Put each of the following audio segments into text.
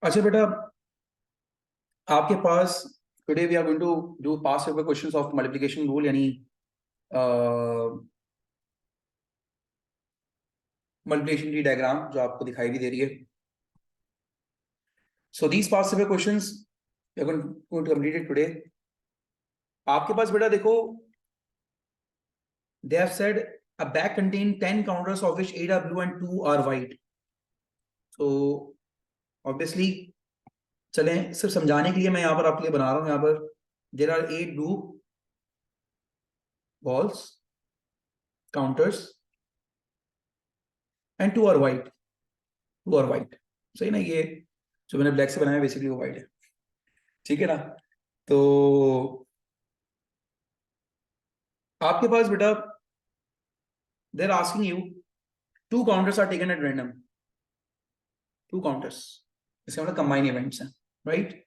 अच्छा बेटा, आपके पास today we are going to do past paper questions of multiplication rule, यानी मल्टीप्लिकेशन की डायग्राम जो आपको दिखाई भी दे रही है. So these past paper questions we are going to complete it today. आपके पास बेटा देखो, they have said a bag contain 10 counters of which 8 are blue and 2 are white. So obviously चलें, सिर्फ समझाने के लिए मैं यहाँ पर आपके लिए बना रहा हूँ. यहाँ पर there are 8 blue balls counters and 2 are white. 2 are white. सही ना? ये जो मैंने ब्लैक से बनाया बेसिकली वो white है. ठीक है ना? तो आपके पास बेटा they're asking you 2 counters are taken at random. 2 counters, इसका मतलब कंबाइन इवेंट्स हैं, राइट?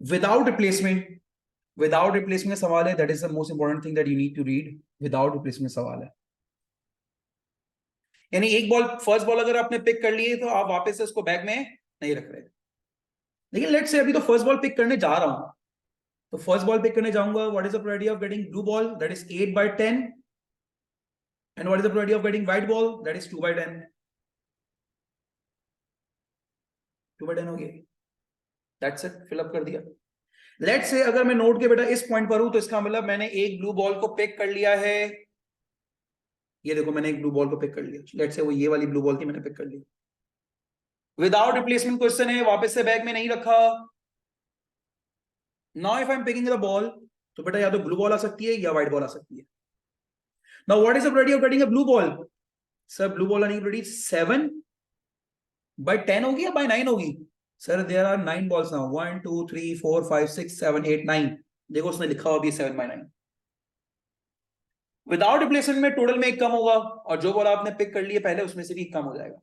विदाउट रिप्लेसमेंट सवाल है. That is the most important thing that you need to read. Without replacement सवाल है, यानी एक बॉल, फर्स्ट बॉल अगर आपने पिक कर लिए तो आप वापस से उसको बैग में नहीं रख रहे. लेकिन लेट्स से अभी तो फर्स्ट बॉल पिक करने जा रहा हूं, तो फर्स्ट बॉल पिक करने जाऊंगा. What is the probability of getting blue ball? That is 8/10. And what is the probability of getting white ball? That is 2/10. 2/10 हो गया. दैट्स इट, फिल अप कर दिया. लेट्स से अगर मैं नोट के बेटा इस पॉइंट पर हूं, तो इसका मतलब मैंने एक ब्लू बॉल को पिक कर लिया है. ये देखो, मैंने एक ब्लू बॉल को पिक कर लिया. लेट्स से वो ये वाली ब्लू बॉल थी, मैंने पिक कर ली. विदाउट रिप्लेसमेंट क्वेश्चन है, वापस से बैग में नहीं रखा. Now if I am picking the ball, तो बेटा या तो ब्लू बॉल आ सकती है या व्हाइट बॉल आ सकती है. Now what is the probability of getting a blue ball? Sir blue ball आने की प्रोबेबिलिटी 7/10 होगी या 9 होगी? Sir there are 9 balls now. 1 2 3 4 5 6 7 8 9. देखो उसने लिखा हुआ भी 7/9. विदाउट रिप्लेसमेंट में टोटल में एक कम होगा, और जो बॉल आपने पिक कर लिए पहले उसमें से भी कम हो जाएगा.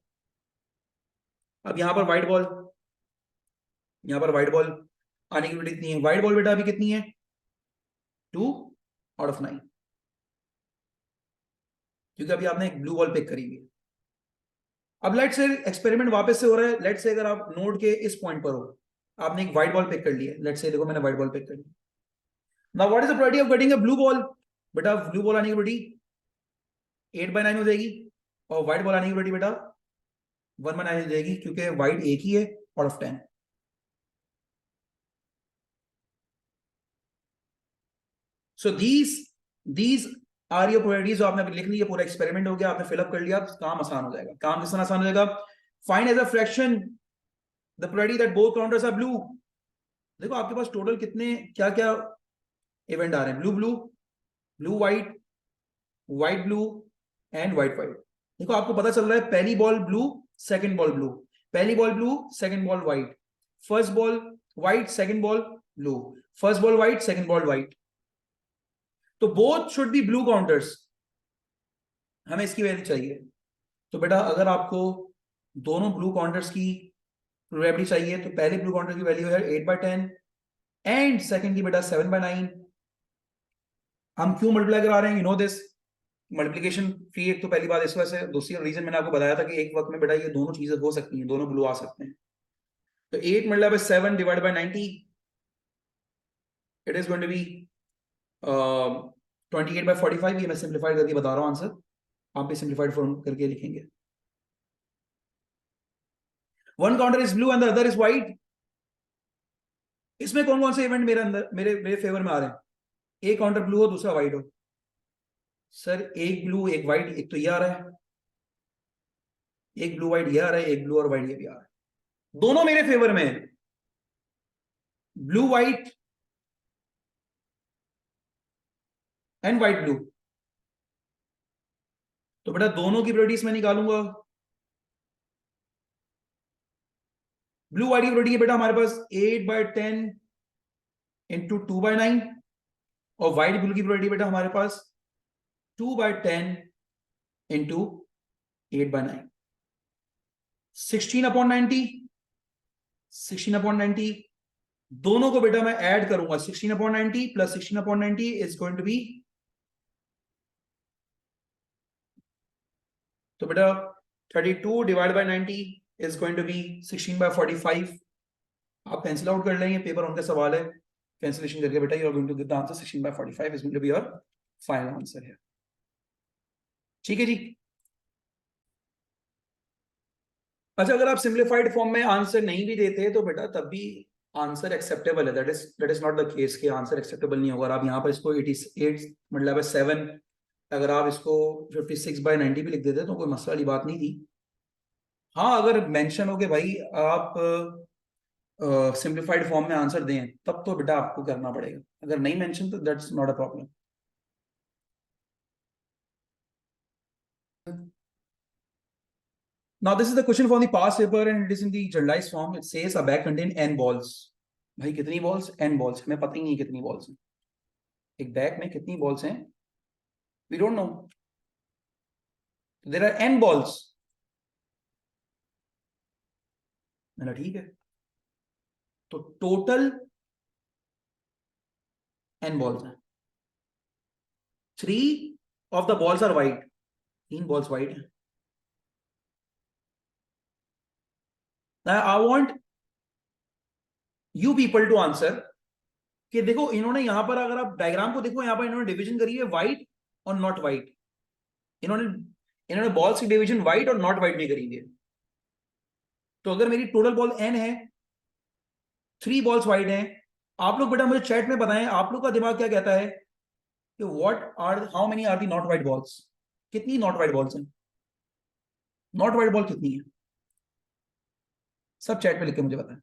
अब यहां पर व्हाइट बॉल, यहां पर व्हाइट बॉल आने की प्रोबेबिलिटी कितनी है? व्हाइट बॉल बेटा अभी कितनी है? 2/9, क्योंकि अभी आपने एक ब्लू बॉल पिक करी हुई है. अब लेट से एक्सपेरिमेंट वापस से हो रहा है. लेट से अगर आप नोड के इस पॉइंट पर हो, आपने एक व्हाइट बॉल पिक कर ली है. लेट से देखो, मैंने व्हाइट बॉल पिक कर ली. Now what is the probability of getting a blue ball? बेटा ब्लू बॉल आने की प्रोबेबिलिटी 8/9 हो जाएगी, और व्हाइट बॉल आने की प्रोबेबिलिटी बेटा 1/9 हो जाएगी, क्योंकि व्हाइट एक ही है out of 10. So these are your probabilities. जो आपने लिख ली है, पूरा एक्सपेरिमेंट हो गया, आपने फिलअप कर लिया. काम आसान हो जाएगा. काम किस तरह आसान हो जाएगा? Find as a fraction the probability that both counters are blue. देखो आपके पास टोटल कितने क्या क्या इवेंट आ रहे हैं? Blue blue, blue white, white blue and white white. देखो आपको पता चल रहा है, पहली ball blue, second ball blue, पहली ball blue, second ball white, first ball white, second ball blue, first ball white, second ball white. तो both should be blue counters. हमें इसकी वैल्यू चाहिए. तो बेटा अगर आपको दोनों ब्लू काउंटर्स की प्रोबेबिलिटी चाहिए, तो पहले ब्लू काउंटर की वैल्यू है 8/10 एंड सेकंड की बेटा 7/9. हम क्यों मल्टीप्लाई करा रहे हैं? You know this, multiplication free. एक तो पहली बात इस वजह से. दूसरी रीजन मैंने आपको बताया था कि एक वक्त में बेटा ये दोनों चीजें हो सकती हैं, दोनों ब्लू आ सकते हैं. तो 8 multiply by 7 divide by 90, it is going to be 28/45. ये मैं सिंप्लीफाइड करके बता रहा हूं आंसर, आप भी सिंप्लीफाइड फॉर्म करके लिखेंगे. One counter is blue and the other is white. इसमें कौन कौन से इवेंट मेरे अंदर मेरे मेरे फेवर में आ रहे हैं? एक काउंटर ब्लू हो, दूसरा व्हाइट हो. सर एक ब्लू एक व्हाइट, एक तो ये आ रहा है, एक ब्लू व्हाइट ये आ रहा है, एक ब्लू और व्हाइट ये भी आ रहा है. दोनों मेरे फेवर में है, blue white and white blue. तो बेटा दोनों की प्रोबेबिलिटीज मैं निकालूंगा. ब्लू व्हाइट की प्रोबेबिलिटी है बेटा हमारे पास 8/10 इंटू 2/9, और व्हाइट ब्लू की प्रोबेबिलिटी बेटा हमारे पास 2/10 इंटू 8/9. 16/90. 16/90 दोनों को बेटा मैं ऐड करूंगा. 16/90 plus 16/90 is going to be, तो बेटा 32 divide by 90 is going to be 16/45. आप कैंसिल आउट कर लेंगे, पेपर उनका सवाल है, कैंसिलेशन करके बेटा you are going to get the answer 16/45 is going to be your final answer here. ठीक है जी. अच्छा, अगर आप सिंप्लीफाइड फॉर्म में आंसर नहीं भी देते तो बेटा तब भी आंसर एक्सेप्टेबल है. That is not the case कि आंसर एक्सेप्टेबल नहीं होगा. आप यहाँ पर इसको 88 मतलब 7, अगर आप इसको 56/90 भी लिख देते तो कोई मसला वाली बात नहीं थी. हाँ, अगर मेंशन हो कि भाई आप सिंप्लीफाइड फॉर्म में आंसर दें तब तो बेटा आपको करना पड़ेगा. अगर नहीं मेंशन तो that's not a problem. Now this is the question from the past paper and it is in the generalized form. It says a bag contain n balls. भाई कितनी balls? n balls. हमें पता ही नहीं कितनी balls हैं. एक bag में कितनी balls हैं? We don't know. There are n balls. ना ठीक है. तो total n balls हैं. 3 of the balls are white. 3 balls white हैं. Now I want you people to answer कि देखो इन्होंने यहां पर, अगर आप डायग्राम को देखो, यहां पर इन्होंने डिवीजन करी है व्हाइट और नॉट व्हाइट. इन्होंने बॉल्स की डिवीजन व्हाइट और नॉट व्हाइट में करी है. तो अगर मेरी टोटल बॉल n है, 3 बॉल्स व्हाइट हैं. आप लोग बेटा मुझे चैट में बताएं आप लोग का दिमाग क्या कहता है कि how many are the not white balls. कितनी नॉट व्हाइट बॉल्स हैं? नॉट व्हाइट बॉल कितनी है? सब चैट में लिख के मुझे बताएं.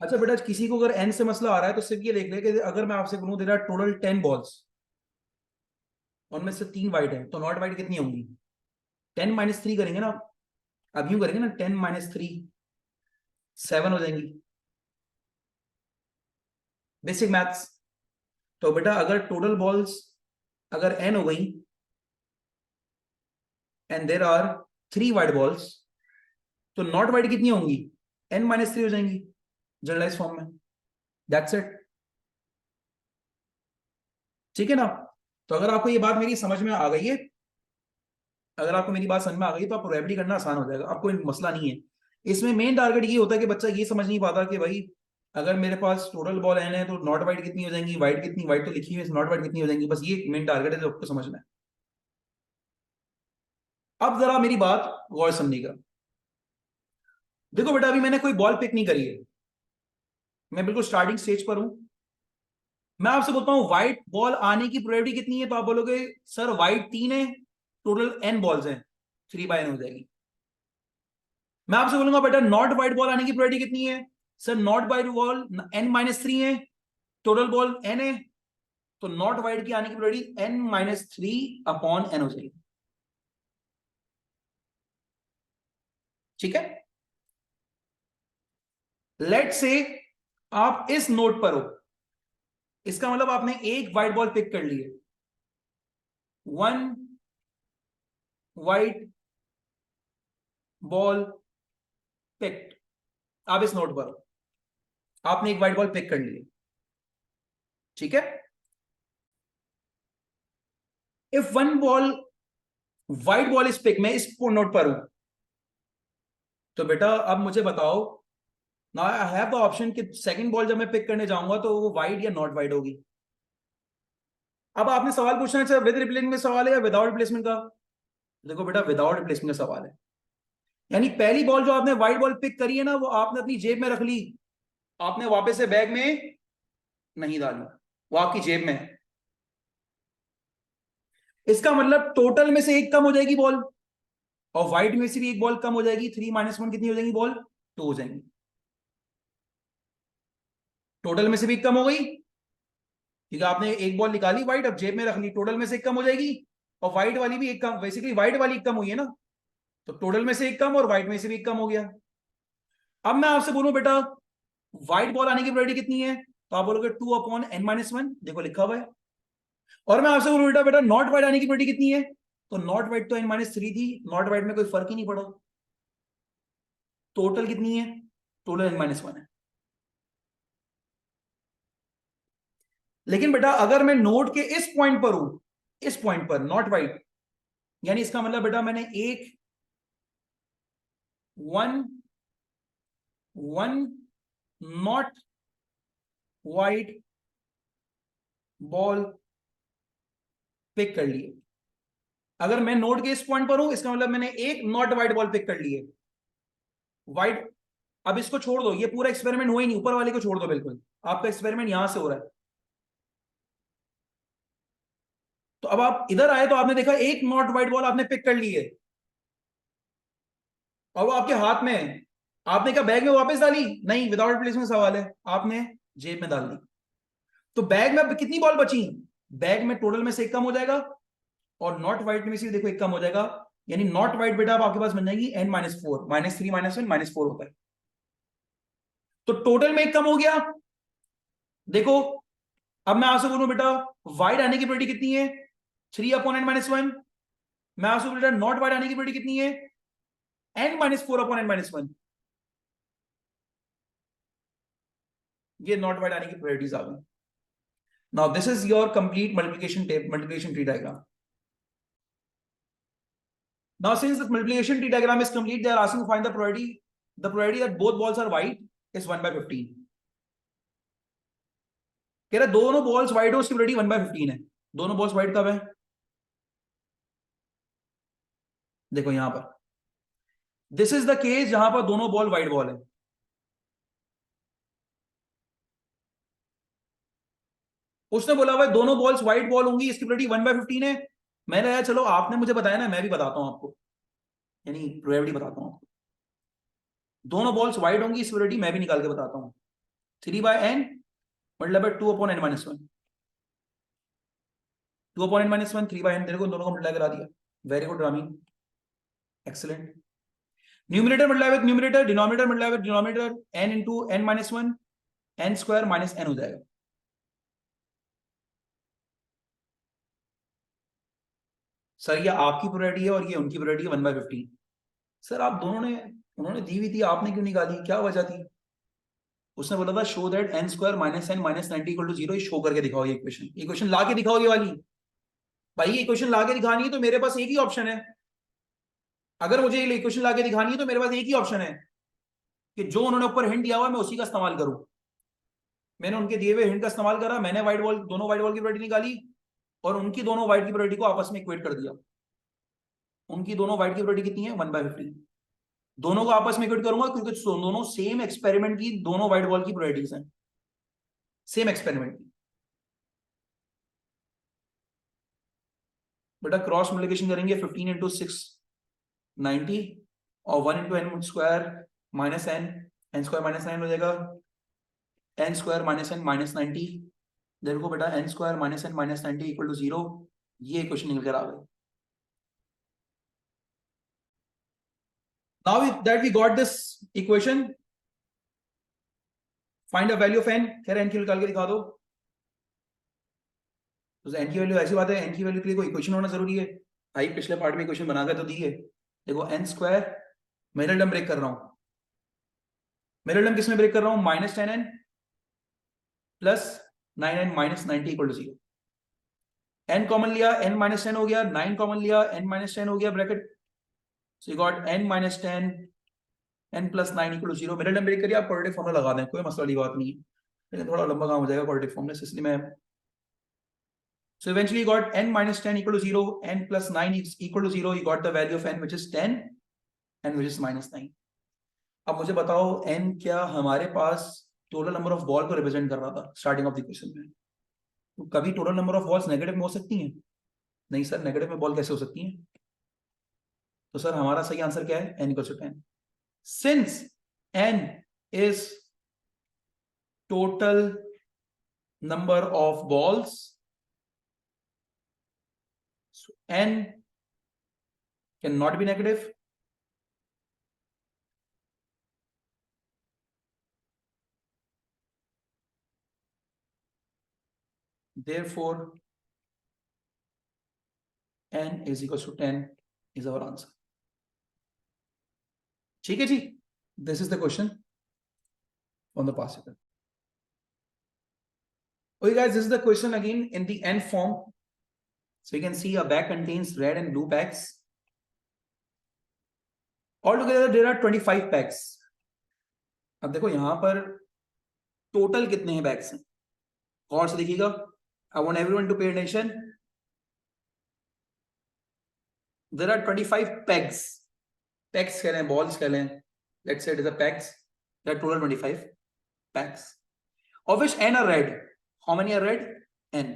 अच्छा बेटा, किसी को अगर n से मसला आ रहा है तो सिर्फ ये देख ले कि अगर मैं आपसे बोलूं देयर आर टोटल 10 बॉल्स, उनमें से 3 वाइट है, तो नॉट वाइट कितनी होंगी? 10 - 3 करेंगे ना. अब यूं करेंगे ना, 10 - 3 7 हो जाएंगी. Basic maths. तो बेटा अगर टोटल बॉल्स अगर n हो गई and there are 3 white balls, तो नॉट वाइट कितनी होंगी? n - 3 हो जाएंगी जनरलाइज फॉर्म में. That's it. ठीक है ना. तो अगर आपको ये बात मेरी समझ में आ गई है, अगर आपको मेरी बात समझ में आ गई तो आपको प्रोबेबिलिटी करना आसान हो जाएगा. आपको मसला नहीं है. इसमें मेन टारगेट ये होता है कि बच्चा ये समझ नहीं पाता कि भाई अगर मेरे पास टोटल बॉल n है तो नॉट वाइट कितनी हो जाएंगी, वाइट कितनी, वाइट तो लिखी हुई है, नॉट वाइट कितनी हो जाएंगी. बस ये मेन टारगेट है जो आपको समझना है. अब जरा मेरी बात गौर समझिएगा. देखो बेटा, अभी मैंने कोई बॉल पिक नहीं करी है, मैं बिल्कुल स्टार्टिंग स्टेज पर हूं. मैं आपसे बोलता हूं व्हाइट बॉल आने की प्रोबेबिलिटी कितनी है, तो आप बोलोगे सर व्हाइट 3 है, टोटल n बॉल्स हैं, 3/n हो जाएगी. मैं आपसे बोलूंगा बेटा नॉट व्हाइट बॉल आने की प्रोबेबिलिटी कितनी है, sir not white ball n - 3 है, टोटल बॉल n है, तो नॉट व्हाइट की आने की प्रोबेबिलिटी n - 3/n हो जाएगी. ठीक है. लेट से आप इस नोट पर हो, इसका मतलब आपने एक व्हाइट बॉल पिक कर ली है. 1 व्हाइट बॉल पिक्ड. आप इस नोट पर हो, आपने एक व्हाइट बॉल पिक कर ली है. ठीक है. If 1 ball white ball is pick, मैं इस नोट पर हूं, तो बेटा अब मुझे बताओ ना, आई हैव द ऑप्शन कि सेकंड बॉल जब मैं पिक करने जाऊंगा तो वो व्हाइट या नॉट व्हाइट होगी. अब आपने सवाल पूछना है विद रिप्लेसमेंट में सवाल है या विदाउट रिप्लेसमेंट का. देखो बेटा विदाउट रिप्लेसमेंट का सवाल है, यानी पहली बॉल जो आपने व्हाइट बॉल पिक करी है ना, वो आपने अपनी जेब में रख ली, आपने वापस से बैग में नहीं डाली, वो आपकी जेब में है. इसका मतलब टोटल में से एक कम हो जाएगी बॉल, और व्हाइट में से भी एक बॉल कम हो जाएगी. 3 - 1 कितनी हो जाएंगी बॉल? 2 हो जाएंगी. टोटल में से भी एक कम हो गई, ठीक है. आपने एक बॉल निकाली व्हाइट, अब जेब में रख ली, टोटल में से एक कम हो जाएगी, और व्हाइट वाली भी एक कम, बेसिकली व्हाइट वाली एक कम हुई है ना, तो टोटल में से एक कम और व्हाइट में से भी एक कम हो गया. अब मैं आपसे बोलूं बेटा व्हाइट बॉल आने की प्रोबेबिलिटी कितनी है, तो आप बोलोगे 2/n - 1, देखो लिखा हुआ है. और मैं आपसे बोलूं बेटा बेटा नॉट व्हाइट आने की प्रोबेबिलिटी कितनी है, तो नॉट व्हाइट तो n - 3 थी, नॉट व्हाइट में कोई फर्क ही नहीं पड़ा. टोटल कितनी है? टोटल n - 1 है. लेकिन बेटा अगर मैं नोट के इस पॉइंट पर हूं, इस पॉइंट पर नॉट व्हाइट, यानी इसका मतलब बेटा मैंने एक one not white ball pick कर लिए। अगर मैं नोट के इस पॉइंट पर हूं, इसका मतलब मैंने एक नॉट वाइट बॉल पिक कर ली है। वाइट, अब इसको छोड़ दो, ये पूरा एक्सपेरिमेंट हुआ ही नहीं, ऊपर वाले को छोड़ दो बिल्कुल, आपका एक्सपेरिमेंट यहां से हो रहा है। तो अब आप इधर आए तो आपने देखा एक नॉट वाइट बॉल आपने पिक कर ली है, और वो आपके हाथ में है। आपने क्या बैग में वापस डाली? नहीं, विदाउट प्लेसमेंट सवाल है, आपने जेब में डाल दी। तो बैग में कितनी बॉल बची? बैग में टोटल में से एक कम हो जाएगा, और नॉट वाइट में से देखो एक कम हो जाएगा, यानी नॉट वाइट बेटा अब आपके पास बन जाएगी n-4, -3 -1 -4 होता है। तो टोटल में एक कम हो गया। देखो, अब मैं आपसे बोलूं बेटा वाइड आने की प्रोबेबिलिटी कितनी है? 3/n-1। मैं आपसे बोलूं बेटा नॉट वाइड आने की प्रोबेबिलिटी कितनी है? n-4/n-1। ये नॉट वाइड आने की प्रोबेबिलिटीज आ गई। Now this is your complete multiplication tree diagram. Now, since the multiplication tree diagram is complete, they are asking to find the probability that both balls are white is 1/15. कह रहा दोनों balls white हो, उसकी probability 1/15 है। दोनों balls white कब है? देखो यहां पर, दिस इज द केस जहां पर दोनों बॉल व्हाइट बॉल है। उसने बोला भाई दोनों बॉल्स व्हाइट बॉल होंगी, इसकी प्रोबेबिलिटी 1/15 है। मैंने यार चलो आपने मुझे बताया ना, मैं भी बताता हूं आपको, यानी प्रोबेबिलिटी बताता हूं आपको। दोनों बॉल्स व्हाइट होंगी, इस प्रोबेबिलिटी मैं भी निकाल के बताता हूं। 3/n मतलब 2/n-1। 2/n-1, 3/n, तेरे को दोनों को मल्टीप्लाई करा दिया। Very good Rami, excellent. Numerator multiply with numerator, denominator multiply with denominator, n into n-1, n square minus n हो जाएगा। सर ये आपकी प्रोबेबिलिटी है और ये उनकी प्रोबेबिलिटी है 1/15। सर आप दोनों ने, उन्होंने दी हुई थी, आपने क्यों निकाली, क्या वजह थी? उसने बोला था show that n square minus n minus 90 equal to 0। Show करके दिखाओ ये इक्वेशन ला के दिखाओ ये वाली। भाई ये इक्वेशन ला के दिखानी है तो मेरे पास एक ही ऑप्शन है। अगर मुझे ये इक्वेशन ला के दिखानी है तो मेरे पास एक ही ऑप्शन है कि जो उन्होंने ऊपर हिंट दिया हुआ मैं उसी का इस्तेमाल करूं। मैंने उनके दिए हुए हिंट का इस्तेमाल करा, मैंने व्हाइट बॉल, दोनों व्हाइट बॉल की प्रोबेबिलिटी निकाली, और उनकी दोनों व्हाइट की प्रोबेबिलिटी को आपस में इक्वेट कर दिया। उनकी दोनों व्हाइट की प्रोबेबिलिटी कितनी है? 1/15। दोनों को आपस में इक्वेट करूंगा क्योंकि दोनों सेम एक्सपेरिमेंट की, दोनों व्हाइट बॉल की प्रोबेबिलिटीज हैं, सेम एक्सपेरिमेंट की। बेटा क्रॉस मल्टीप्लिकेशन करेंगे, 15 इंटू 6 90, और 1 into n square minus n square minus 9 हो जाएगा, n square minus n minus 90। देखो बेटा n square minus n minus 90 equal to 0। ये क्वेश्चन निकल कर आ गए। Now that we got this equation, find a value of n। कह रहे n की निकाल के दिखा दो। तो n की वैल्यू, ऐसी बात है n की वैल्यू के लिए कोई इक्वेशन होना जरूरी है? भाई पिछले पार्ट में इक्वेशन बनाकर तो दी है। देखो n square, middle term break कर रहा हूं, मिडिल टर्म किसमें ब्रेक कर रहा हूं? -10n plus 9n minus 90 equal to 0। n common लिया, n माइनस 10 हो गया, 9 कॉमन लिया, n माइनस 10 हो गया bracket. So you got n minus 10 n plus 9 equal to 0। Middle term ब्रेक करिए, आप क्वाड्रेटिक फॉर्मूला लगा दें, कोई मसला वाली बात नहीं है, लेकिन थोड़ा लंबा काम हो जाएगा क्वाड्रेटिक फॉर्मूला, इसलिए मैं। So eventually you got n minus 10 equal to 0, n plus 9 is equal to 0. You got the value of n which is 10 and which is -9. अब मुझे बताओ n क्या हमारे पास टोटल नंबर ऑफ बॉल को represent कर रहा था स्टार्टिंग ऑफ द क्वेश्चन में? तो कभी total number of balls negative में हो सकती हैं? नहीं सर, नेगेटिव में बॉल कैसे हो सकती हैं? तो सर हमारा सही आंसर क्या है? n equals to 10। Since n is total number of balls, so n cannot be negative. Therefore n is equals to 10 is our answer. ठीक है जी, this is the question on the past paper. Okay guys, this is the question again in the n form. So you can see a bag contains red and blue bags. All together there are 25 packs. अब देखो यहां पर total कितने हैं bags हैं, और से देखिएगा। I want everyone to pay attention. There are 25 pegs, pegs कह लें, बॉल्स कह लें, let's say it is a pegs, there are total 25 pegs of which n are red. How many are red? N.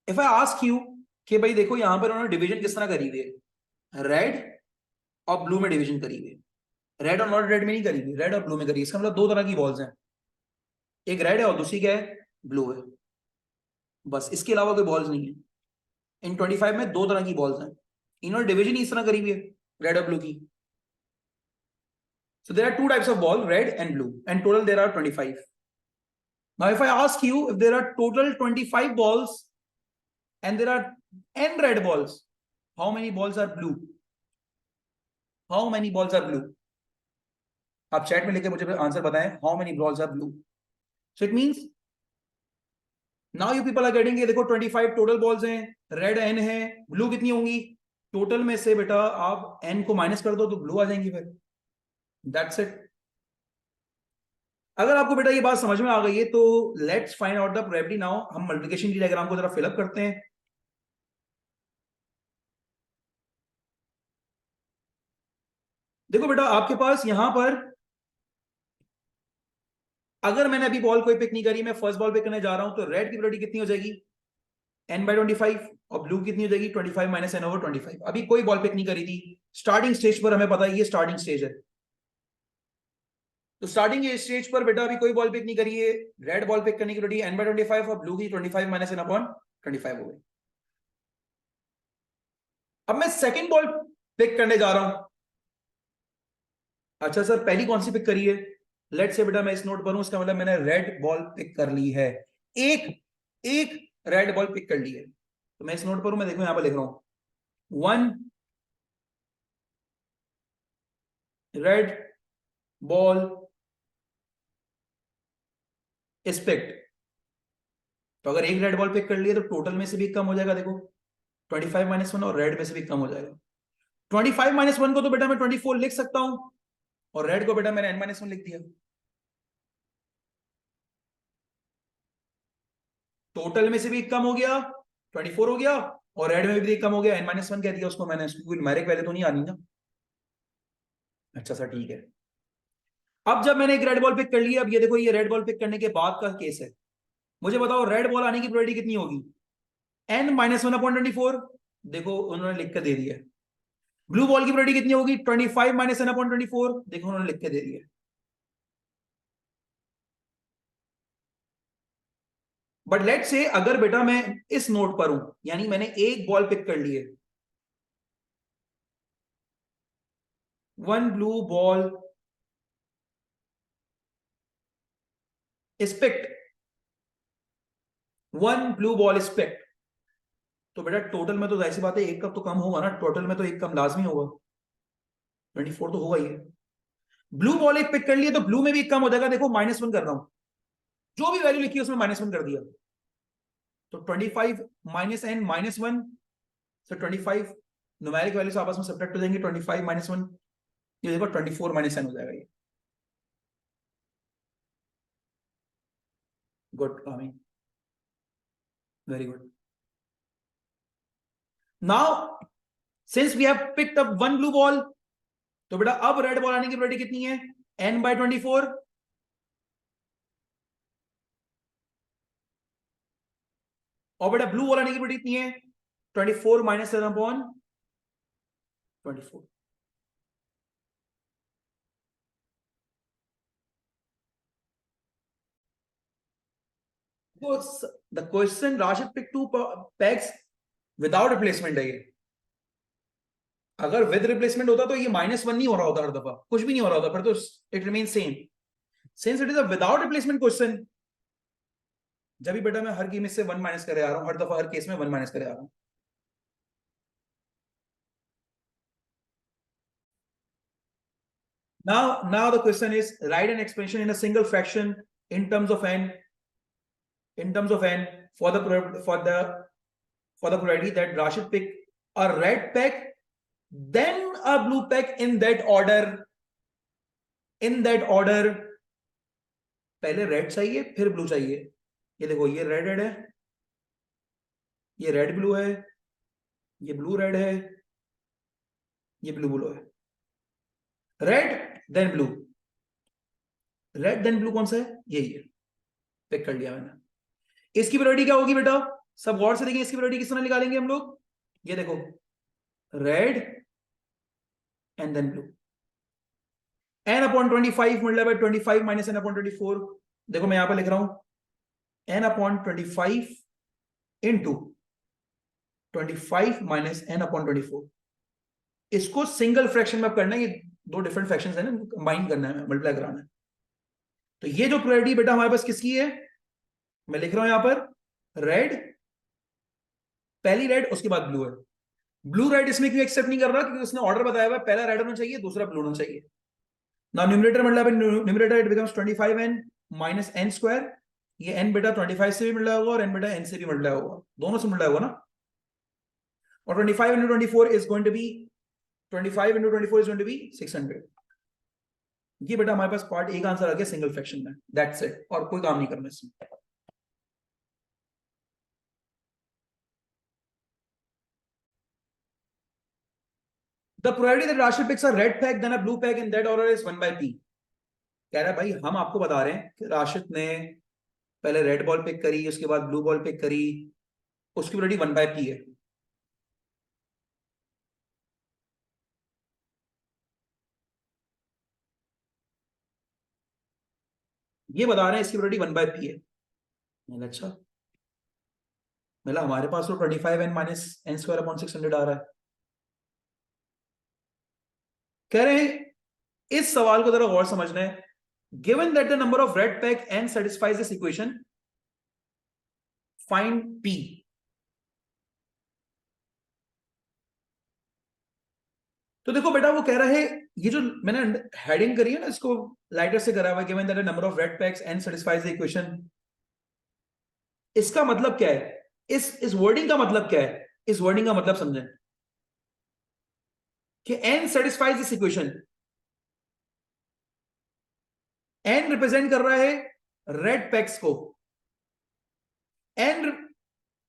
If I ask you कि भाई देखो यहां पर उन्होंने डिवीजन किस तरह करी हुई है, रेड और ब्लू में डिवीजन करी हुई है, रेड और नॉट रेड में नहीं करी हुई, रेड और ब्लू में करी है। इसका मतलब दो तरह की बॉल्स हैं, एक रेड है और दूसरी क्या है, ब्लू है, बस इसके अलावा कोई बॉल्स नहीं है। इन 25 में दो तरह की बॉल्स हैं, इन्होंने डिवीजन इस तरह करी हुई है, रेड और ब्लू की। So there are two types of ball, red and blue, and total there are 25. Now if I ask you, if there are total 25 balls and there are n red balls, how many balls are blue? How many balls are blue? आप chat में लिखे मुझे answer बताएं, how many balls are blue? So it means now you people are getting, ये देखो 25 total balls हैं, red n है, blue कितनी होंगी, टोटल में से बेटा आप n को माइनस कर दो तो ब्लू आ जाएंगी फिर, दैट्स इट। अगर आपको बेटा ये बात समझ में आ गई है तो let's find out the probability. Now हम मल्टीप्लिकेशन की डायग्राम को जरा फिलअप करते हैं। देखो बेटा आपके पास यहां पर, अगर मैंने अभी बॉल कोई पिक नहीं करी, मैं फर्स्ट बॉल पिक करने जा रहा हूं, तो रेड की प्रोबेबिलिटी कितनी हो जाएगी, n/25, और ब्लू कितनी हो जाएगी 25 माइनस n/25। अभी कोई बॉल पिक नहीं करी थी, स्टार्टिंग स्टेज पर हमें पता है ये स्टार्टिंग स्टेज है, तो स्टार्टिंग स्टेज पर बेटा अभी कोई बॉल पिक नहीं करी है, रेड बॉल पिक करने की प्रोबेबिलिटी n/25 और ब्लू की 25 माइनस n/25 हो गई। अब मैं सेकंड बॉल पिक करने जा रहा हूं। अच्छा सर पहली कौन सी पिक करी है, लेट से बेटा मैं इस नोट पर हूं, इसका मतलब मैंने रेड बॉल पिक कर ली है, एक एक रेड बॉल पिक कर ली है, तो मैं इस नोट पर हूं, मैं देखो यहां पर लिख रहा हूं 1 रेड बॉल इज पिक्ड। तो अगर एक रेड बॉल पिक कर लिया तो टोटल में से भी कम हो जाएगा, देखो 25 माइनस 1 और रेड में से भी कम हो जाएगा। 25 माइनस 1 को तो बेटा मैं 24 लिख सकता हूं, और रेड को बेटा मैंने n-1 लिख दिया, टोटल में से भी कम हो गया 24 हो गया, और रेड में भी कम हो गया n-1 कह दिया उसको मैंने, उसकी कोई न्यूमेरिक वैल्यू तो नहीं आनी ना। अच्छा सर ठीक है। अब जब मैंने एक रेड बॉल पिक कर लिया, अब ये देखो ये रेड बॉल पिक करने के बाद का केस है, मुझे बताओ रेड बॉल आने की प्रोबेबिलिटी कितनी होगी, n-1/24, देखो उन्होंने लिख कर दे दिया। ब्लू बॉल की प्रोबेबिलिटी कितनी होगी 25 माइनस n/24, देखो उन्होंने लिख के दे दिया। बट लेट से अगर बेटा मैं इस नोट पर हूं, यानी मैंने एक बॉल पिक कर ली है, 1 blue ball is picked, 1 blue ball is picked, तो बेटा टोटल में तो जाहिर सी बात है एक कप तो कम होगा ना, टोटल में तो एक कम लाजमी होगा, 24 तो होगा ही है। ब्लू बॉल एक पिक कर लिया तो ब्लू में भी एक कम हो जाएगा, देखो -1 कर रहा हूं, जो भी वैल्यू लिखी है उसमें -1 कर दिया, तो 25 minus n-1, so 25 numeric values आपस में सब्ट्रैक्ट हो जाएंगे, 25 -1, ये देखो 24 माइनस n हो जाएगा ये। गुड कामी, very good. Now since we have picked up 1 blue ball, तो बेटा अब रेड बॉल आने की प्रोबेबिलिटी कितनी है, n/24, और बेटा ब्लू बॉल आने की प्रोबेबिलिटी कितनी है 24 माइनस n/24। The question Rashid pick 2 pegs without replacement है ये, अगर विद रिप्लेसमेंट होता तो ये -1 नहीं हो रहा होता हर दफा, कुछ भी नहीं हो रहा होता, पर तो it remain same. Since it is a without replacement question, जब भी बेटा मैं हर गेम से 1 माइनस करे आ रहा हूं, हर दफा हर केस में 1 माइनस करे आ रहा हूं। Now the question is write an expression in a single fraction in terms of n, for the probability that Rashid pick a red peg then a blue pack in that order. पहले red चाहिए फिर blue चाहिए. ये देखो, ये red red है, ये red blue है, ये ब्लू रेड है, ये ब्लू ब्लू है. Red then blue, red then blue कौन सा है? यही है. पिक कर लिया मैंने. इसकी प्रायोरिटी क्या होगी बेटा? सब गौर से देखें, इसकी प्रायोरिटी किस तरह निकालेंगे हम लोग. ये देखो, red and then blue. n upon 25 multiply by 25 minus n upon 24. देखो मैं यहां पर लिख रहा हूं n upon 25 into 25 minus n upon 24. इसको सिंगल फ्रैक्शन में करना है. ये दो डिफरेंट फ्रैक्शंस है ना, कंबाइन करना है, मल्टीप्लाई कराना है. तो ये जो प्रोबेबिलिटी बेटा हमारे पास किसकी है, मैं लिख रहा हूं यहां पर रेड, पहली रेड उसके बाद ब्लू है. ब्लू रेड इसमें क्यों एक्सेप्ट नहीं कर रहा? क्योंकि उसने ऑर्डर बताया हुआ है, पहला रेड होना चाहिए, दूसरा ब्लू होना चाहिए. नाउ न्यूमरेटर मतलब numerator it becomes 25n minus n square. ये n बेटा 25 से भी मल्टीप्लाई होगा और n बेटा n से भी मल्टीप्लाई होगा, दोनों से मल्टीप्लाई होगा ना. और 25 into 24 is going to be 25 into 24 is going to be 600. ये बेटा हमारे पास पार्ट ए का आंसर आ गया सिंगल फ्रैक्शन में. दैट्स इट, और कोई काम नहीं करना इसमें. The probability that Rashid picks a red pack then a blue pack in that order is 1 by p. कह रहा है भाई हम आपको बता रहे हैं कि राशिद ने पहले रेड बॉल पिक करी, उसके बाद ब्लू बॉल पिक करी, उसकी प्रोबेबिलिटी 1 by p है. ये बता रहे हैं इसकी प्रोबेबिलिटी 1 by p है. मैंने अच्छा, मतलब हमारे पास तो 25n minus n square upon 600 आ रहा है. कह रहे हैं इस सवाल को जरा गौर समझना है. Given that the number of red pack n satisfies this equation, find p. तो देखो बेटा वो कह रहा है, ये जो मैंने हेडिंग करी है ना, इसको लाइटर से करा हुआ है, given that the number of red PACS n satisfies the equation. इसका मतलब क्या है? इस वर्डिंग का मतलब क्या है? इस वर्डिंग का मतलब समझें कि n satisfies this equation. n represent कर रहा है रेड पैक्स को. n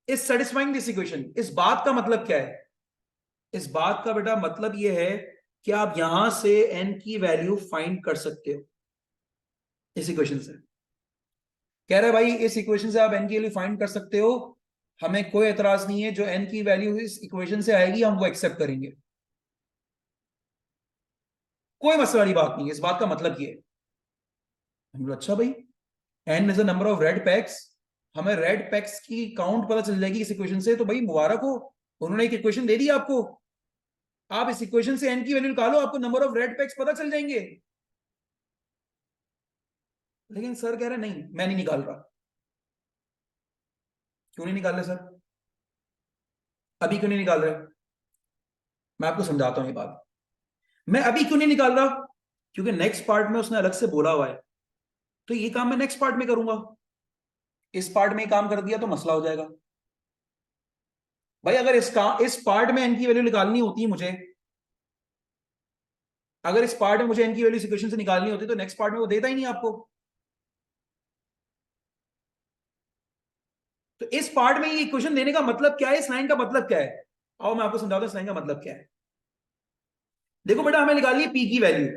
is satisfying this equation. इस बात का मतलब क्या है? इस बात का बेटा मतलब यह है कि आप यहां से n की वैल्यू फाइंड कर सकते हो इस इक्वेशन से. कह रहा है भाई इस इक्वेशन से आप n की वैल्यू फाइंड कर सकते हो, हमें कोई एतराज नहीं है. जो n की वैल्यू इस इक्वेशन से आएगी हम वो एक्सेप्ट करेंगे, कोई मसला वाली बात नहीं है. इस बात का मतलब ये है. हम लोग अच्छा भाई n is the number of red PACS, हमें रेड पैक्स की काउंट पता चल जाएगी इस इक्वेशन से. तो भाई मुबारक हो, उन्होंने एक इक्वेशन दे दी आपको, आप इस इक्वेशन से n की वैल्यू निकालो, आपको नंबर ऑफ रेड पैक्स पता चल जाएंगे. लेकिन सर कह रहे नहीं, मैं नहीं निकाल रहा. क्यों नहीं निकाल रहे सर? अभी क्यों नहीं निकाल रहे? मैं आपको समझाता हूं ये बात. मैं अभी क्यों नहीं निकाल रहा? क्योंकि नेक्स्ट पार्ट में उसने अलग से बोला हुआ है, तो ये काम मैं नेक्स्ट पार्ट में करूंगा. इस पार्ट में काम कर दिया तो मसला हो जाएगा. भाई अगर इस पार्ट में n की वैल्यू निकालनी होती है मुझे, अगर इस पार्ट में मुझे n की वैल्यू इक्वेशन से निकालनी होती तो नेक्स्ट पार्ट में वो देता ही नहीं आपको. तो इस पार्ट में ये इक्वेशन देने का मतलब क्या है, इस लाइन का मतलब क्या है? आओ मैं आपको समझाता हूं इस लाइन का मतलब क्या है. देखो बेटा हमें निकालनी है p की वैल्यू.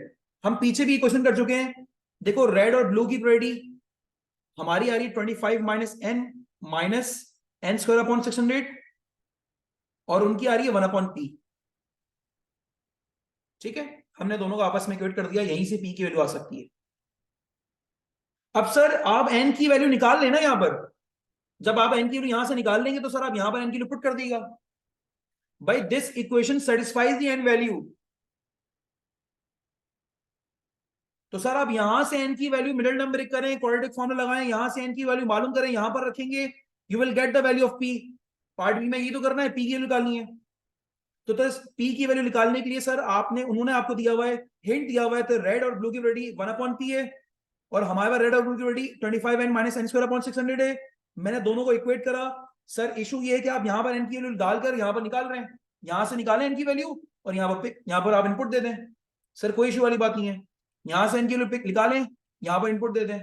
हम पीछे भी इक्वेशन कर चुके हैं. देखो रेड और ब्लू की प्रोबेबिलिटी हमारी आ रही है 25 माइनस n स्क्वायर अपॉन 600, और उनकी आ रही है 1 अपॉन p. ठीक है, हमने दोनों को आपस में इक्वेट कर दिया, यहीं से p की वैल्यू आ सकती है. अब सर आप n की वैल्यू निकाल लेना यहां पर. जब आप n की वैल्यू यहां से निकाल लेंगे तो सर आप यहां पर n की वैल्यू पुट कर देगा. भाई this equation satisfies the n value. तो सर आप यहां से n की वैल्यू मिडिल नंबर करें, क्वाड्रेटिक फॉर्मूला लगाएं, यहां से n की वैल्यू मालूम करें, यहां पर रखेंगे, you will get the value of p. Part B में ये तो करना है, p की वैल्यू निकालनी है. तो p की वैल्यू निकालने के लिए सर उन्होंने आपको दिया हुआ है, हिंट दिया हुआ है. तो रेड और ब्लू की वैल्यू 1 अपॉन p है, और हमारे पास रेड और ब्लू की value 25n minus n square upon 600 है. मैंने दोनों को इक्वेट करा. सर इशू ये है कि आप यहां पर n की वैल्यू डालकर यहां पर निकाल रहे हैं. यहां से निकालें n की वैल्यू और यहाँ पर आप इनपुट दे दें, सर कोई इशू वाली बात नहीं है, यहां से एन की वैल्यू पिक निकालें, यहाँ पर इनपुट दे दें।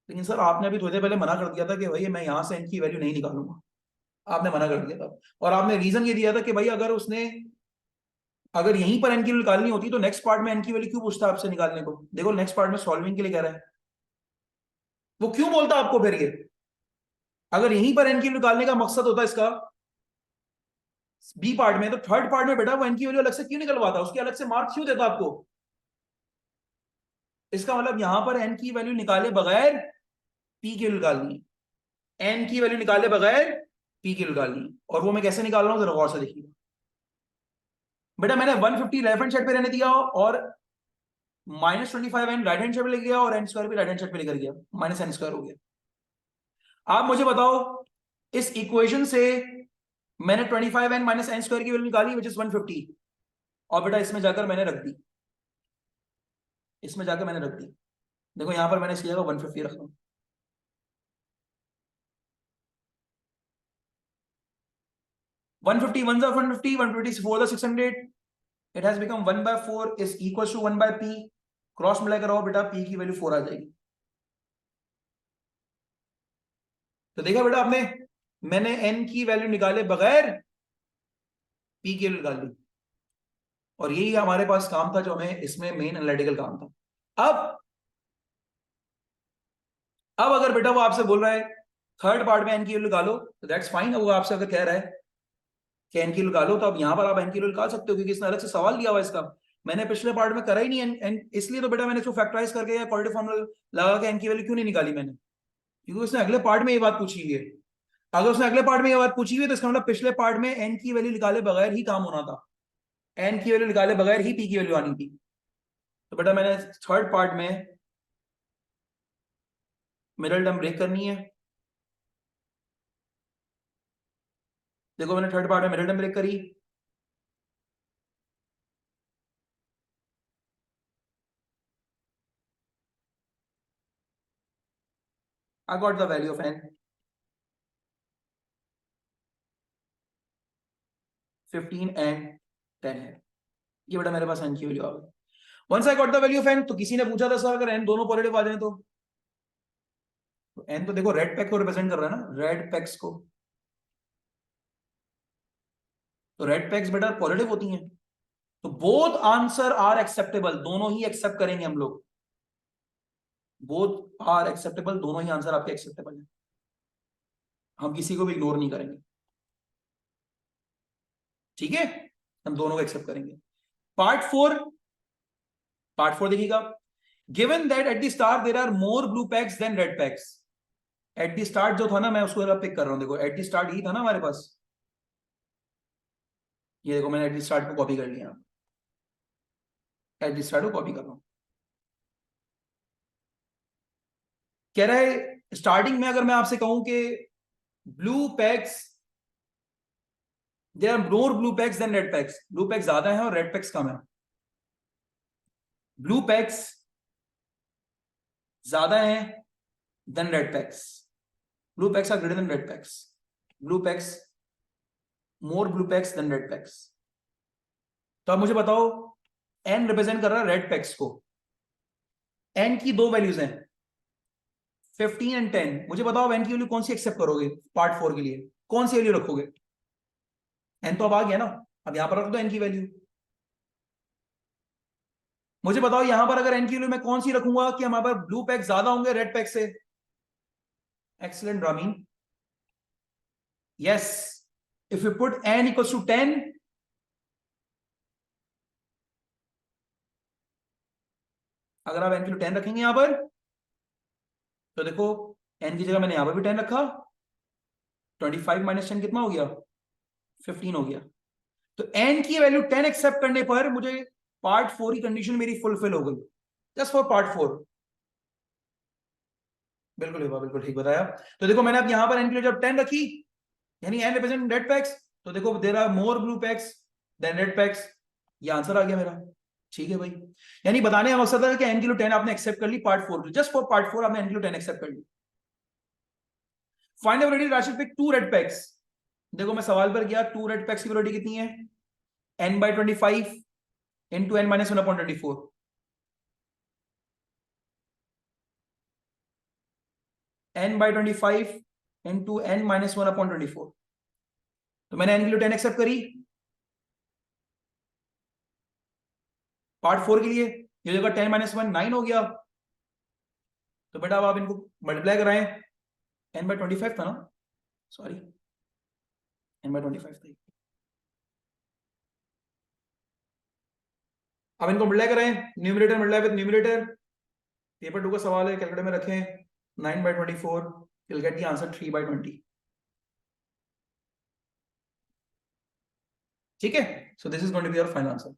लेकिन सर आपने अभी थोड़ी देर पहले मना कर दिया था कि भाई मैं यहां से एन की वैल्यू नहीं निकालूंगा, आपने मना कर दिया था, और आपने रीजन ये दिया था कि भाई अगर यहीं पर एन की वैल्यू निकालनी होती तो नेक्स्ट पार्ट में एन की वैल्यू क्यों पूछता आपसे निकालने को। देखो नेक्स्ट पार्ट में सॉल्विंग के लिए कह रहा है, वो क्यों बोलता आपको फिर ये, अगर यहीं पर एन की वैल्यू निकालने का मकसद होता इसका बी पार्ट में, तो थर्ड पार्ट में बेटा वो एन की वैल्यू अलग से क्यों निकलवाता, उसके अलग से मार्क्स क्यों देता आपको। इसका मतलब यहां पर एन की वैल्यू निकाले बगैर पी की वैल्यू निकालनी है, एन की वैल्यू निकाले बगैर पी की वैल्यू निकालनी है, और वो मैं कैसे निकाल रहा हूं जरा गौर से देखिए बेटा। मैंने 150 लेफ्ट हैंड साइड पे रहने दिया और -25 एन राइट हैंड साइड पे लिख दिया, और एन स्क्वायर भी राइट हैंड साइड पे लेकर गया, -n² हो गया। आप मुझे बताओ इस इक्वेशन से मैंने 25n -n² की वैल्यू निकाली विच इज 150, और बेटा इसमें जाकर मैंने रख दी, इसमें जाकर मैंने रख दी, देखो यहां पर मैंने इसकी जगह 150 रखा, 150 1 150, 150 4 600, it has become 1/4 is equals to 1/p, cross मिला करो बेटा p की वैल्यू 4 आ जाएगी। तो देखा बेटा आपने, मैंने n की वैल्यू निकाले बगैर p की वैल्यू निकाल दी, और यही हमारे पास काम था जो हमें इसमें मेन एनालिटिकल काम था। अब अगर बेटा वो आपसे बोल रहा है थर्ड पार्ट में एन की वैल्यू निकालो, तो दैट्स फाइन, वो आपसे अगर कह रहा है कि एन की वैल्यू निकालो, तो अब यहां पर आप एन की वैल्यू निकाल सकते हो, क्योंकि इसने अलग से सवाल दिया हुआ इसका, मैंने पिछले पार्ट में करा ही नहीं एन, इसलिए तो बेटा मैंने इसको फैक्टराइज करके या क्वाड्रेटिक फॉर्मूला लगा के एन की वैल्यू क्यों नहीं निकाली मैंने, क्योंकि उसने अगले पार्ट में ये बात पूछी हुई है। अगर उसने अगले पार्ट में ये बात पूछी हुई है तो इसका मतलब पिछले पार्ट में एन की वैल्यू निकाले बगैर ही काम होना था, एन की वैल्यू निकाले बगैर ही पी की वैल्यू आनी थी। तो बेटा मैंने थर्ड पार्ट में मिडल टर्म ब्रेक करनी है, देखो मैंने थर्ड पार्ट में मिडल टर्म ब्रेक करी, I got the value of n 15 and 10 है, ये बेटा मेरे पास n की वैल्यू आ गई। Once I got the value of n, तो किसी ने पूछा था सर अगर n दोनों पॉजिटिव आ जाए तो n तो देखो रेड पैक को रिप्रेजेंट कर रहा है ना, रेड पैक्स को, तो रेड पैक्स बेटा पॉजिटिव होती हैं, तो बोथ आंसर आर एक्सेप्टेबल, दोनों ही एक्सेप्ट करेंगे हम लोग, बोथ आर एक्सेप्टेबल, दोनों ही आंसर आपके एक्सेप्टेबल है, हम किसी को भी इग्नोर नहीं करेंगे, ठीक है, हम दोनों को एक्सेप्ट करेंगे। पार्ट फोर देखिएगा, given that at the start there are more blue packs than red packs, at the start जो था ना, मैं उसको पिक कर रहा हूं, देखो एट द स्टार्ट ही था ना हमारे पास, ये देखो मैंने एट द स्टार्ट को कॉपी कर लिया, एट द स्टार्ट को कॉपी कर रहा हूं, कह रहा है स्टार्टिंग में अगर मैं आपसे कहूं कि blue packs, there are more blue packs than red packs, blue packs ज्यादा है और रेड पैक्स कम है, ब्लू पैक्स ज्यादा है than red packs, blue packs are greater than red packs, blue packs more blue packs than red packs. तो अब मुझे बताओ n रिप्रेजेंट कर रहा है रेड पैक्स को, n की दो वैल्यूज हैं 15 एंड 10, मुझे बताओ n की वैल्यू कौन सी एक्सेप्ट करोगे पार्ट 4 के लिए, कौन सी वैल्यू रखोगे, n तो अब आ गया ना, अब यहां पर रख दो n की वैल्यू, मुझे बताओ यहां पर अगर n की वैल्यू मैं कौन सी रखूंगा कि हमारे पास ब्लू पैक ज्यादा होंगे रेड पैक से, excellent Ramin, yes, if you put n equals to 10, अगर आप n की वैल्यू 10 रखेंगे यहां पर, तो देखो n की जगह मैंने यहां पर भी 10 रखा, 25 माइनस 10 कितना हो गया, 15 हो गया, तो n की वैल्यू 10 एक्सेप्ट करने पर मुझे पार्ट 4 की कंडीशन मेरी फुलफिल हो गई, जस्ट फॉर पार्ट 4, बिल्कुल बिल्कुल ठीक बताया। तो देखो मैंने अब यहां पर n की वैल्यू जब 10 रखी, यानी n रिप्रेजेंट रेड पैक्स, तो देखो there are more blue packs than red packs, ये आंसर आ गया मेरा, ठीक है भाई, यानी बताने का मकसद है कि n की वैल्यू 10 आपने एक्सेप्ट कर ली पार्ट 4, जस्ट फॉर पार्ट 4 आपने n की वैल्यू 10 एक्सेप्ट कर ली। Find the probability Rashid pick 2 red packs, देखो मैं सवाल पर गया, 2 रेड पैक्स की प्रोबेबिलिटी कितनी है, n by 25 into n minus 1 upon 24. n by 25 into n minus 1 upon 24. तो मैंने n के लिए 10 एक्सेप्ट करी। पार्ट 4 के लिए ये जगह 10 minus 1 9 हो गया। तो बेटा अब आप इनको मल्टीप्लाई कराएं। n by 25 था ना, सॉरी n by 25 था। अब इनको मल्टीप्लाई कराएं, numerator multiply with numerator. Paper 2 का सवाल है, कैलकुलेटर में रखें। 9 by 24 you'll get the answer 3 by 20. ठीक है, so this is going to be your final answer.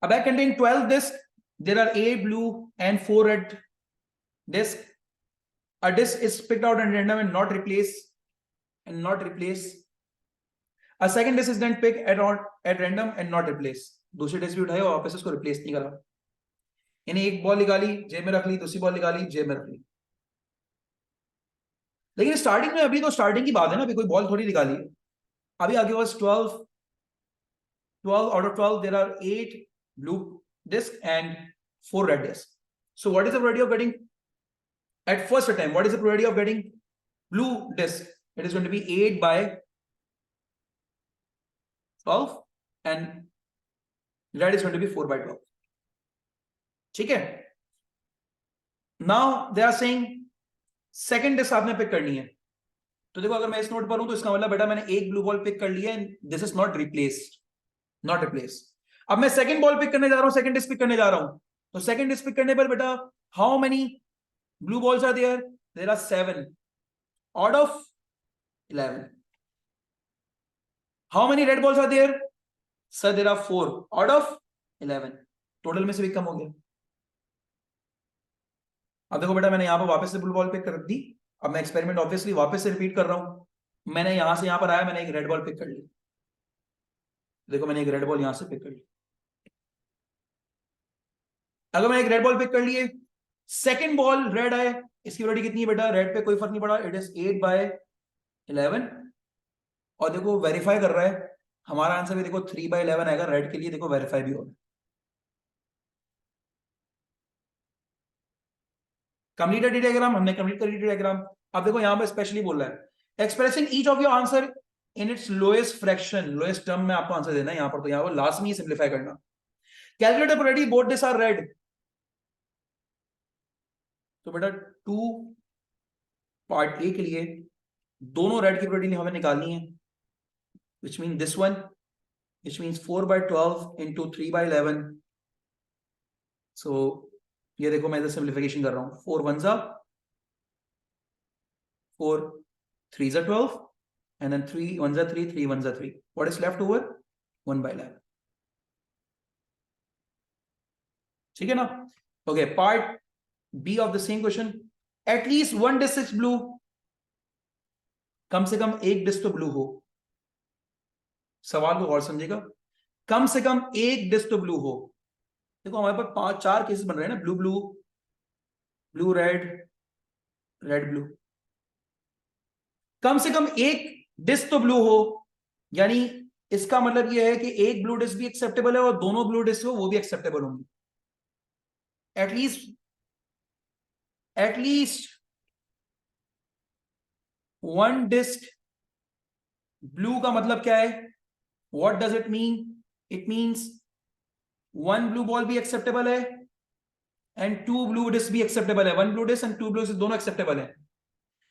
A bag containing 12 discs, there are 8 blue and 4 red discs. A disc is picked out at random and not replaced. A second disc is then picked at random and not replaced. दूसरी disc भी उठाई और वापस उसको replace नहीं करा। यानी एक बॉल निकाली, जेब में रख ली, दूसरी बॉल निकाली, जेब में रख ली। लेकिन स्टार्टिंग में, अभी तो स्टार्टिंग की बात है ना, अभी कोई बॉल थोड़ी निकाली है। अभी आगे was 12 out of 12 there are 8 blue discs and 4 red discs. So what is the probability of getting, at first attempt, what is the probability of getting blue disc? It is going to be 8 by 12 and red is going to be 4 by 12. ठीक है, now they are saying second disc आपने pick करनी है। तो देखो, अगर मैं इस नोट पर हूं तो इसका मतलब बेटा मैंने एक ब्लू बॉल पिक कर लिया and this is not replace. अब मैं सेकंड बॉल पिक करने जा रहा हूं, सेकंड डिस्क पिक करने जा रहा हूं। तो सेकंड डिस्क पिक करने पर बेटा how many blue balls are there? There are 7 out of 11. How many red balls are there? Sir there are 4 out of 11. Total में से भी कम हो गया। अब देखो बेटा, मैंने यहां पर वापस से ब्लू बॉल पिक कर दी। अब मैं एक्सपेरिमेंट ऑब्वियसली वापस से रिपीट कर रहा हूं। मैंने यहां से यहां पर आया, मैंने एक रेड बॉल पिक कर ली। देखो, मैंने एक रेड बॉल यहां से पिक कर ली। अगर मैंने एक रेड बॉल पिक कर लिए, सेकंड बॉल रेड आए, इसकी वैल्यू कितनी है बेटा? रेड पे कोई फर्क नहीं पड़ा, इट इज 8 by 11। और देखो वेरीफाई कर रहा है, हमारा आंसर भी देखो 3 by 11 आएगा रेड के लिए। देखो वेरीफाई भी होगा। कंप्लीटेड डायग्राम, हमने कंप्लीट कर दी डायग्राम। अब देखो यहां पर स्पेशली बोल रहा है expressing each of your answer in its lowest fraction, lowest term में आपको आंसर देना है यहां पर। तो यहां पर लास्ट में ही सिंप्लीफाई करना। Calculator probability both this are red. तो बेटा 2 पार्ट ए के लिए दोनों रेड की प्रोबेबिलिटी हमें निकालनी है, which means this one, which means 4 by 12 into 3 by 11. So ये देखो, मैं इधर सिंप्लीफिकेशन कर रहा हूं। 4 1s are 4, 3s are 12, and then 3 1s are 3, 3 1s are 3. What is left over? 1 by 11. ठीक है ना? Okay, part B of the same question. At least one disc is blue. कम से कम एक डिस्क तो ब्लू हो। सवाल को और समझेगा, कम से कम एक डिस्क तो ब्लू हो। देखो हमारे पास 4 केसेस बन रहे हैं ना, blue blue, blue red, red blue. कम से कम एक डिस्क तो ब्लू हो, यानी इसका मतलब यह है कि एक ब्लू डिस्क भी एक्सेप्टेबल है और दोनों ब्लू डिस्क हो वो भी एक्सेप्टेबल होंगी। एटलीस्ट वन डिस्क ब्लू का मतलब क्या है? What does it mean? It means one blue ball भी एक्सेप्टेबल है एंड 2 ब्लू डिस्क भी एक्सेप्टेबल है। 1 blue disc and 2 blue disc दोनों एक्सेप्टेबल है।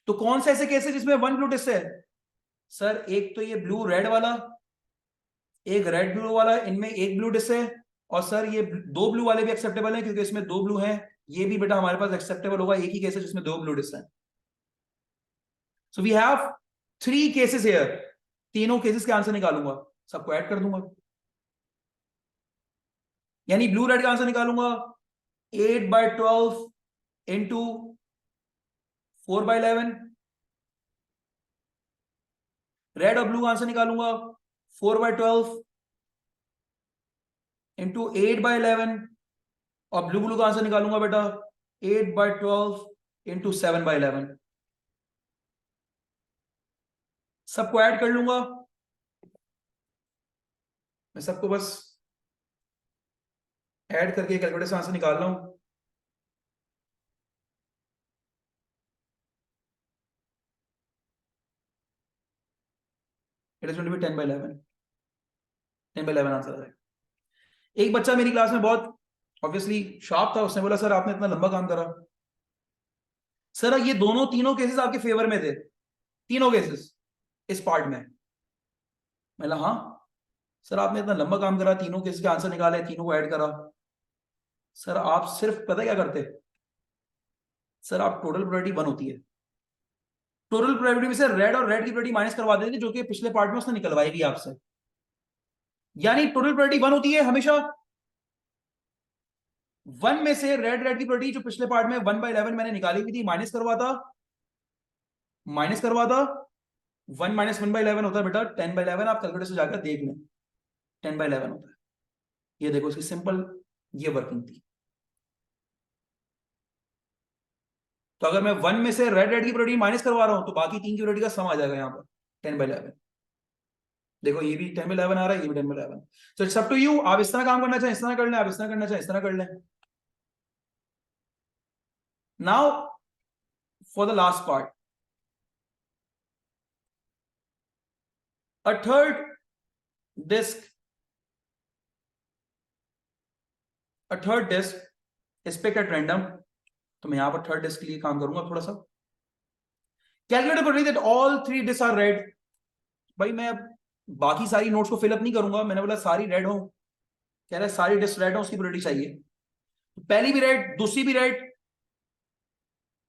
तो कौन से ऐसे केस है जिसमें 1 ब्लू डिस्क है? सर एक तो ये ब्लू रेड वाला, एक रेड ब्लू वाला, इनमें एक ब्लू डिस्क है। और सर ये 2 ब्लू वाले भी एक्सेप्टेबल है क्योंकि इसमें 2 ब्लू हैं। ये भी बेटा हमारे पास एक्सेप्टेबल होगा। एक ही केस है जिसमें 2 ब्लू डिस्क है। So we have 3 cases here. तीनों केसेस के आंसर निकालूंगा, सबको ऐड कर दूंगा, यानी ब्लू रेड का आंसर निकालूंगा 8 by 12 into 4 by 11। रेड और ब्लू का आंसर निकालूंगा 4 by 12 into 8 by 11। और ब्लू का आंसर निकालूंगा बेटा 8 by 12 into 7 by 11। सबको ऐड कर लूंगा मैं सबको बस ऐड करके कैलकुलेटर से आंसर निकाल रहा हूं। It is going to be 10/11। 10/11 answer आ जाएगा। एक बच्चा मेरी क्लास में बहुत ऑब्वियसली शॉक था, उसने बोला सर आपने इतना लंबा काम करा। सर ये दोनों तीनों केसेस आपके फेवर में थे, तीनों केसेस इस पार्ट में। मैं हाँ सर आपने इतना लंबा काम करा, तीनों केसेस के आंसर निकाले, तीनों को ऐड करा। सर आप सिर्फ पता क्या करते, सर आप टोटल प्रोबेबिलिटी 1 होती है, टोटल प्रोबेबिलिटी में से रेड और रेड की प्रोबेबिलिटी माइनस करवा देते थे, जो कि पिछले पार्ट में उसने निकलवाई भी आपसे। यानी टोटल प्रोबेबिलिटी 1 होती है हमेशा। 1 में से रेड रेड की प्रोबेबिलिटी जो पिछले पार्ट में 1/11 मैंने निकाली हुई थी, माइनस करवाता। 1 माइनस 1/11 होता है बेटा 10/11। आप कैलकुलेटर से जाकर देख लें, 10/11 होता है। ये देखो इसकी सिंपल ये वर्किंग थी। तो अगर मैं 1 में से रेड रेड की प्रोबेबिलिटी माइनस करवा रहा हूं तो बाकी 3 की प्रोबेबिलिटी का सम आ जाएगा यहां पर 10/11। देखो ये भी 10/11 आ रहा है, ये भी 10/11। तो इट्स अप टू यू, आप इस तरह काम करना चाहें इस तरह कर लें, आप इस तरह करना चाहें इस तरह कर लें। Now for the last part, a third disk is picked at random। तो मैं यहां पर थर्ड डिस्क के लिए काम करूंगा थोड़ा सा। कैलकुलेटर को read that all 3 disc are red. भाई मैं बाकी सारी नोट्स को फिलअप नहीं करूंगा, मैंने बोला सारी रेड हो, कह रहा है सारी डिस्क रेड हो, उसकी प्रोबेबिलिटी चाहिए। तो पहली भी रेड, दूसरी भी रेड,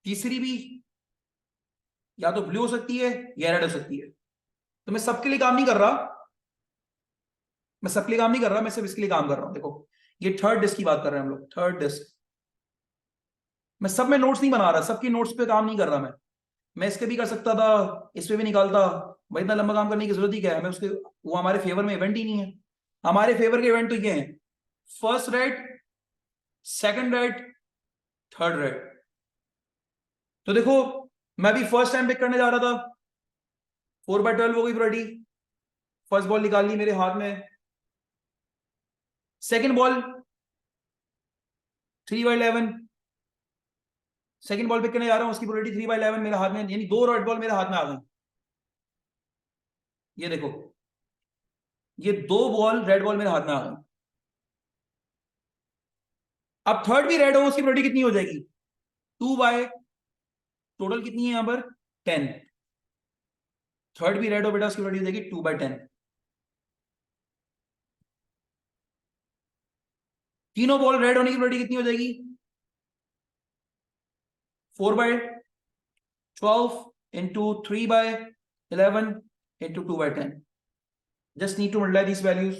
तीसरी भी या तो ब्लू हो सकती है या रेड हो सकती है। तो मैं सबके लिए काम नहीं कर रहा, मैं सिर्फ इसके लिए काम कर रहा हूं। देखो ये थर्ड डिस्क की बात कर रहे हैं हम लोग, थर्ड डिस्क। मैं सब में नोट्स नहीं बना रहा, सबकी नोट्स पे काम नहीं कर रहा। मैं इसके भी कर सकता था, इस पे भी निकालता। भाई इतना लंबा काम करने की जरूरत ही क्या है, मैं उसके वो हमारे फेवर में इवेंट ही नहीं है। हमारे फेवर के इवेंट तो ये हैं, first red, second red, third red. तो देखो मैं भी फर्स्ट टाइम पिक करने जा रहा था, 4/12 हो गई प्रोबेबिलिटी। फर्स्ट बॉल निकाल ली मेरे हाथ में, second ball 3/11, second ball pick करने जा रहा हूं, उसकी प्रोबेबिलिटी 3/11 मेरे हाथ में, यानी 2 रेड बॉल मेरे हाथ में आ गई। ये देखो ये 2 बॉल रेड बॉल मेरे हाथ में आ गई। अब थर्ड भी रेड हो, उसकी प्रोबेबिलिटी कितनी हो जाएगी, 2 बाय, टोटल कितनी है यहां पर 10। थर्ड भी रेड हो बेटा, उसकी प्रोबेबिलिटी हो जाएगी 2/10। तीनों बॉल रेड होने की प्रोबेबिलिटी कितनी हो जाएगी, 4/12 into 3/11 into 2/10। just need to multiply these values,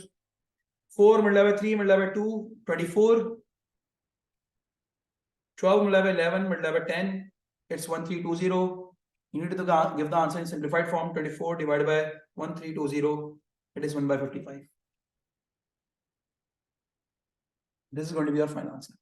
4 multiplied by 3 multiplied by 2 24, 12 multiplied by 11 multiplied by 10, it's 1320। you need to give the answer in simplified form, 24 divided by 1320, it is 1/55। this is going to be our final answer।